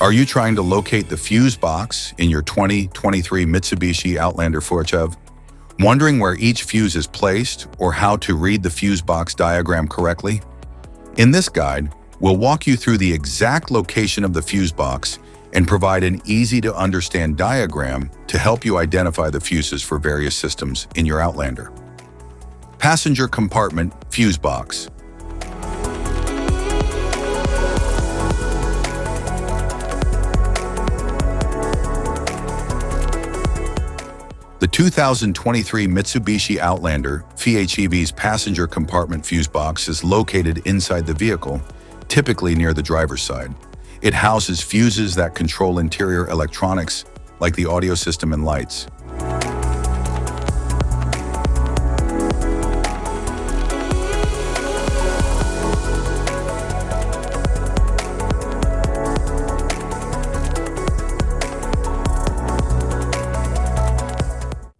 Are you trying to locate the fuse box in your 2023 Mitsubishi Outlander PHEV? Wondering where each fuse is placed or how to read the fuse box diagram correctly? In this guide, we'll walk you through the exact location of the fuse box and provide an easy-to-understand diagram to help you identify the fuses for various systems in your Outlander. Passenger compartment fuse box. The 2023 Mitsubishi Outlander PHEV's passenger compartment fuse box is located inside the vehicle, typically near the driver's side. It houses fuses that control interior electronics, like the audio system and lights.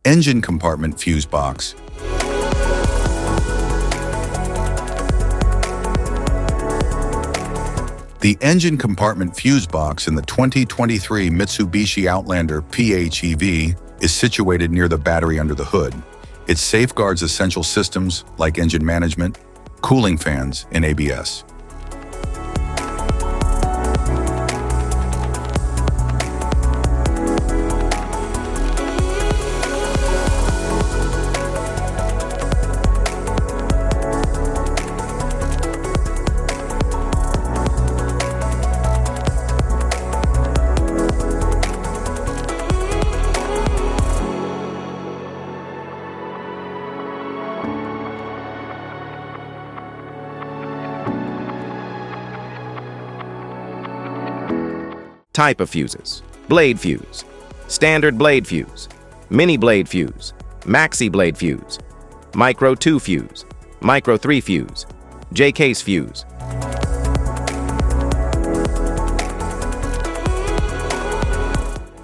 Engine compartment fuse box. The engine compartment fuse box in the 2023 Mitsubishi Outlander PHEV is situated near the battery under the hood. It safeguards essential systems like engine management, cooling fans, and ABS. Type of fuses: blade fuse, standard blade fuse, mini blade fuse, maxi blade fuse, micro 2 fuse, micro 3 fuse, J-case fuse.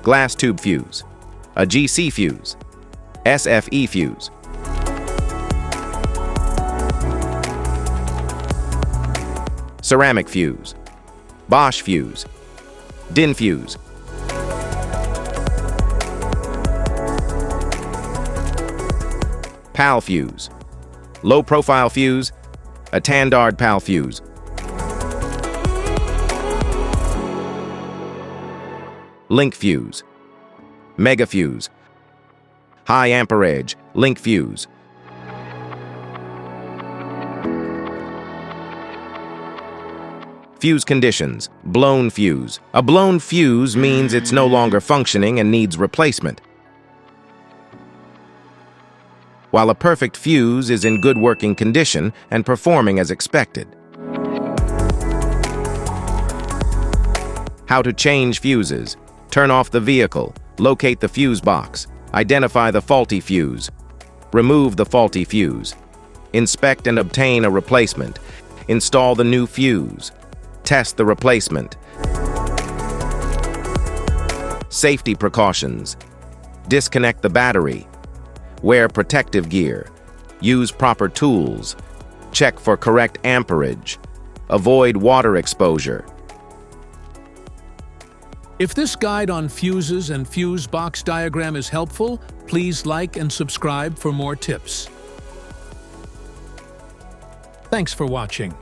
Glass tube fuse, a GC fuse, SFE fuse. Ceramic fuse, Bosch fuse, DIN fuse. PAL fuse, low profile fuse, a Tandard PAL fuse. Link fuse, mega fuse, high amperage, link fuse. Fuse conditions: blown fuse. A blown fuse means it's no longer functioning and needs replacement, while a perfect fuse is in good working condition and performing as expected. How to change fuses: turn off the vehicle, locate the fuse box, identify the faulty fuse, remove the faulty fuse, inspect and obtain a replacement, install the new fuse, test the replacement. Safety precautions: disconnect the battery, wear protective gear, use proper tools, check for correct amperage, avoid water exposure. If this guide on fuses and fuse box diagram is helpful, please like and subscribe for more tips. Thanks for watching.